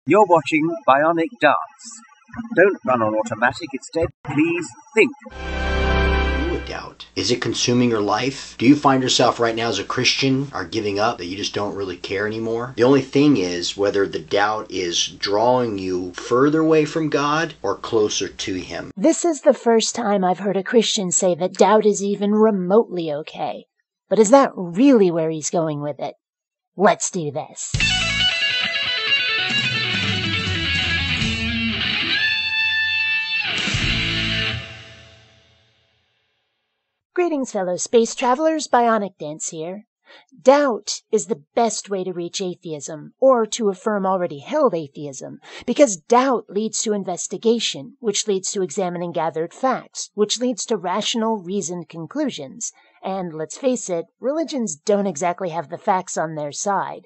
You're watching BionicDance. Don't run on automatic, instead, please think. Doubt. Is it consuming your life? Do you find yourself right now as a Christian are giving up, that you just don't really care anymore? The only thing is whether the doubt is drawing you further away from God or closer to Him. This is the first time I've heard a Christian say that doubt is even remotely okay. But is that really where he's going with it? Let's do this. Greetings, fellow space travelers. BionicDance here. Doubt is the best way to reach atheism, or to affirm already held atheism, because doubt leads to investigation, which leads to examining gathered facts, which leads to rational, reasoned conclusions. And let's face it, religions don't exactly have the facts on their side,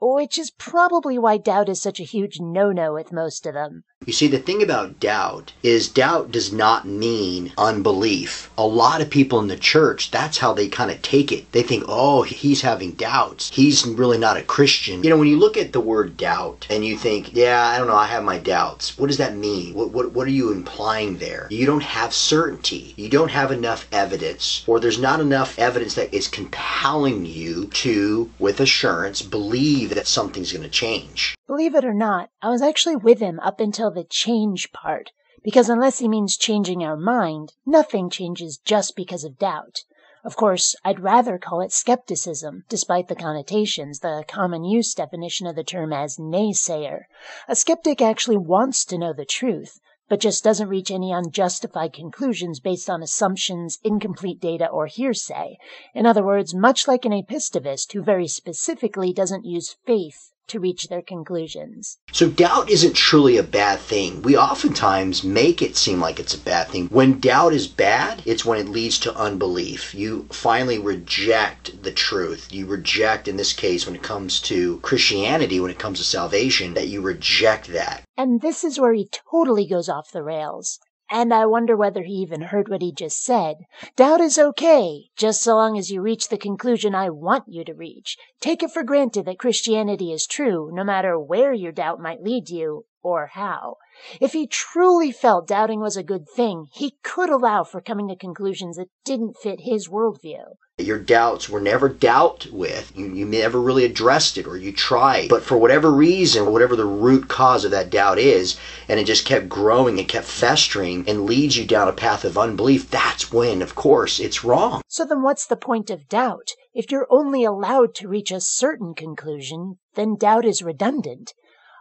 which is probably why doubt is such a huge no-no with most of them. You see, the thing about doubt is doubt does not mean unbelief. A lot of people in the church, that's how they kind of take it. They think, oh, he's having doubts. He's really not a Christian. You know, when you look at the word doubt and you think, yeah, I don't know, I have my doubts. What does that mean? What are you implying there? You don't have certainty. You don't have enough evidence, or there's not enough evidence that is compelling you to, with assurance, believe that something's going to change. Believe it or not, I was actually with him up until the change part, because unless he means changing our mind, nothing changes just because of doubt. Of course, I'd rather call it skepticism, despite the connotations, the common use definition of the term as naysayer. A skeptic actually wants to know the truth, but just doesn't reach any unjustified conclusions based on assumptions, incomplete data, or hearsay. In other words, much like an apistivist who very specifically doesn't use faith to reach their conclusions. So doubt isn't truly a bad thing. We oftentimes make it seem like it's a bad thing. When doubt is bad, it's when it leads to unbelief. You finally reject the truth. You reject, in this case, when it comes to Christianity, when it comes to salvation, that you reject that. And this is where he totally goes off the rails. And I wonder whether he even heard what he just said. Doubt is okay, just so long as you reach the conclusion I want you to reach. Take it for granted that Christianity is true, no matter where your doubt might lead you, or how. If he truly felt doubting was a good thing, he could allow for coming to conclusions that didn't fit his worldview. Your doubts were never dealt with. You never really addressed it, or you tried. But for whatever reason, whatever the root cause of that doubt is, and it just kept growing and kept festering and leads you down a path of unbelief, that's when, of course, it's wrong. So then what's the point of doubt? If you're only allowed to reach a certain conclusion, then doubt is redundant.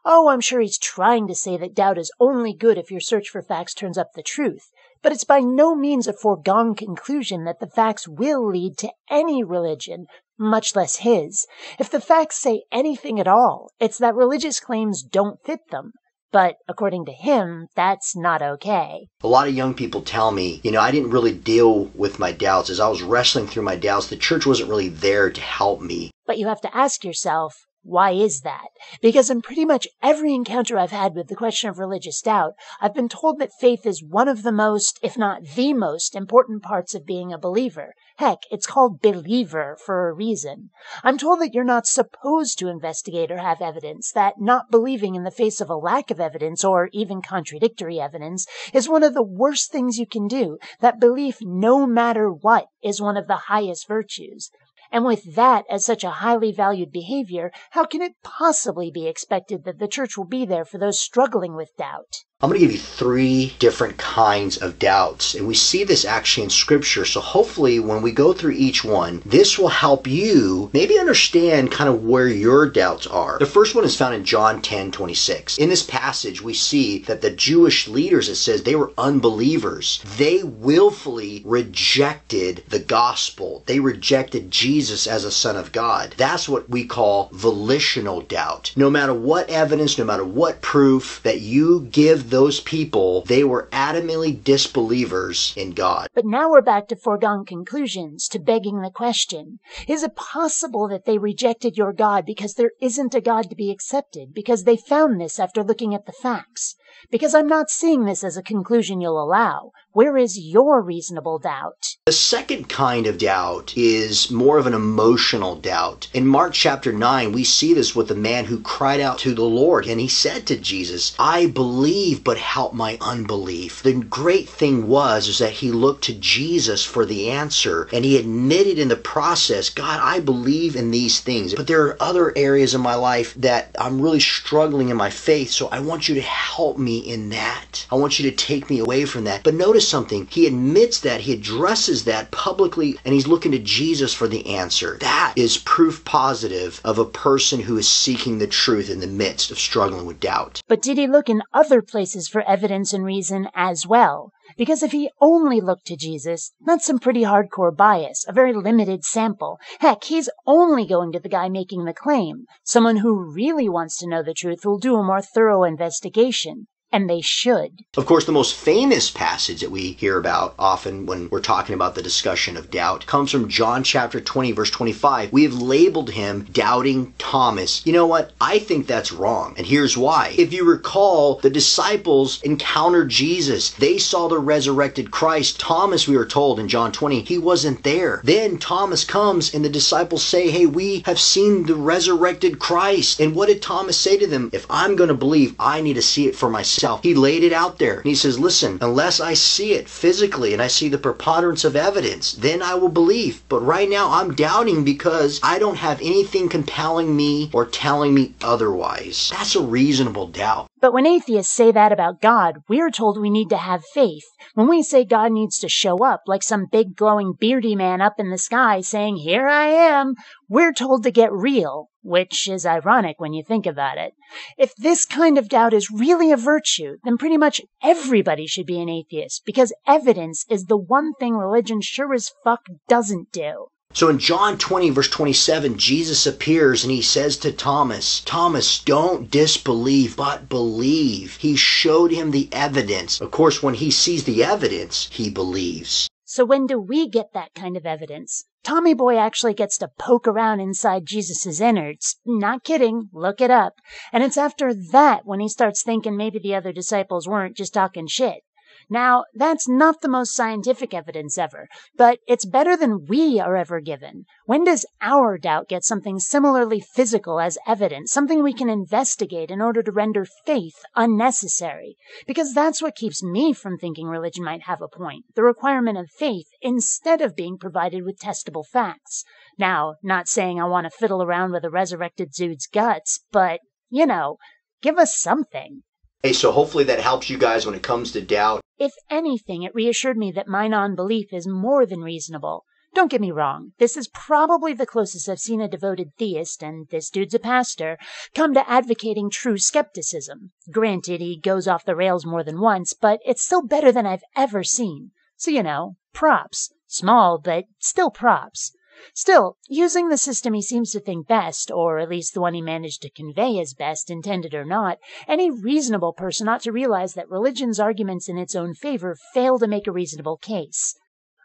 Oh, I'm sure he's trying to say that doubt is only good if your search for facts turns up the truth. But it's by no means a foregone conclusion that the facts will lead to any religion, much less his. If the facts say anything at all, it's that religious claims don't fit them. But according to him, that's not okay. A lot of young people tell me, I didn't really deal with my doubts. As I was wrestling through my doubts, the church wasn't really there to help me. But you have to ask yourself, why is that? Because in pretty much every encounter I've had with the question of religious doubt, I've been told that faith is one of the most, if not the most, important parts of being a believer. Heck, it's called believer for a reason. I'm told that you're not supposed to investigate or have evidence, that not believing in the face of a lack of evidence or even contradictory evidence is one of the worst things you can do, that belief, no matter what, is one of the highest virtues. And with that as such a highly valued behavior, how can it possibly be expected that the church will be there for those struggling with doubt? I'm going to give you 3 different kinds of doubts, and we see this actually in Scripture, so hopefully when we go through each one, this will help you maybe understand kind of where your doubts are. The first one is found in John 10:26. In this passage, we see that the Jewish leaders, it says, they were unbelievers. They willfully rejected the gospel. They rejected Jesus as a Son of God. That's what we call volitional doubt. No matter what evidence, no matter what proof that you give those people, they were adamantly disbelievers in God. But now we're back to foregone conclusions, to begging the question, is it possible that they rejected your God because there isn't a God to be accepted, because they found this after looking at the facts? Because I'm not seeing this as a conclusion you'll allow. Where is your reasonable doubt? The second kind of doubt is more of an emotional doubt. In Mark chapter 9, we see this with a man who cried out to the Lord, and he said to Jesus, I believe, but help my unbelief. The great thing is that he looked to Jesus for the answer, and he admitted in the process, God, I believe in these things, but there are other areas in my life that I'm really struggling in my faith, so I want you to help me in that. I want you to take me away from that. But notice something. He admits that, he addresses that publicly, and he's looking to Jesus for the answer. That is proof positive of a person who is seeking the truth in the midst of struggling with doubt. But did he look in other places for evidence and reason as well? Because if he only looked to Jesus, that's some pretty hardcore bias, a very limited sample. Heck, he's only going to the guy making the claim. Someone who really wants to know the truth will do a more thorough investigation. And they should. Of course, the most famous passage that we hear about often when we're talking about the discussion of doubt comes from John chapter 20, verse 25. We have labeled him Doubting Thomas. You know what? I think that's wrong. And here's why. If you recall, the disciples encountered Jesus. They saw the resurrected Christ. Thomas, we were told in John 20, he wasn't there. Then Thomas comes and the disciples say, hey, we have seen the resurrected Christ. And what did Thomas say to them? If I'm going to believe, I need to see it for myself. He laid it out there. And he says, listen, unless I see it physically and I see the preponderance of evidence, then I will believe. But right now I'm doubting because I don't have anything compelling me or telling me otherwise. That's a reasonable doubt. But when atheists say that about God, we're told we need to have faith. When we say God needs to show up like some big glowing beardy man up in the sky saying, here I am, we're told to get real, which is ironic when you think about it. If this kind of doubt is really a virtue, then pretty much everybody should be an atheist, because evidence is the one thing religion sure as fuck doesn't do. So in John 20, verse 27, Jesus appears and he says to Thomas, Thomas, don't disbelieve, but believe. He showed him the evidence. Of course, when he sees the evidence, he believes. So when do we get that kind of evidence? Tommy Boy actually gets to poke around inside Jesus' innards. Not kidding, look it up. And it's after that when he starts thinking maybe the other disciples weren't just talking shit. Now, that's not the most scientific evidence ever, but it's better than we are ever given. When does our doubt get something similarly physical as evidence, something we can investigate in order to render faith unnecessary? Because that's what keeps me from thinking religion might have a point, the requirement of faith instead of being provided with testable facts. Now, not saying I want to fiddle around with a resurrected dude's guts, but, give us something. Hey, so hopefully that helps you guys when it comes to doubt. If anything, it reassured me that my non-belief is more than reasonable. Don't get me wrong, this is probably the closest I've seen a devoted theist, and this dude's a pastor, come to advocating true skepticism. Granted, he goes off the rails more than once, but it's still better than I've ever seen. So, props. Small, but still props. Still, using the system he seems to think best, or at least the one he managed to convey as best, intended or not, any reasonable person ought to realize that religion's arguments in its own favor fail to make a reasonable case.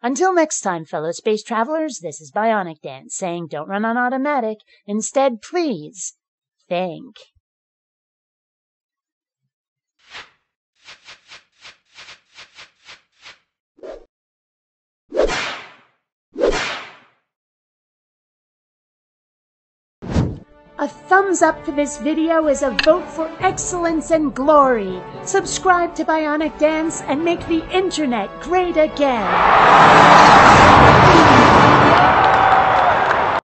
Until next time, fellow space travelers, this is BionicDance saying don't run on automatic. Instead, please think. A thumbs up for this video is a vote for excellence and glory. Subscribe to BionicDance and make the internet great again.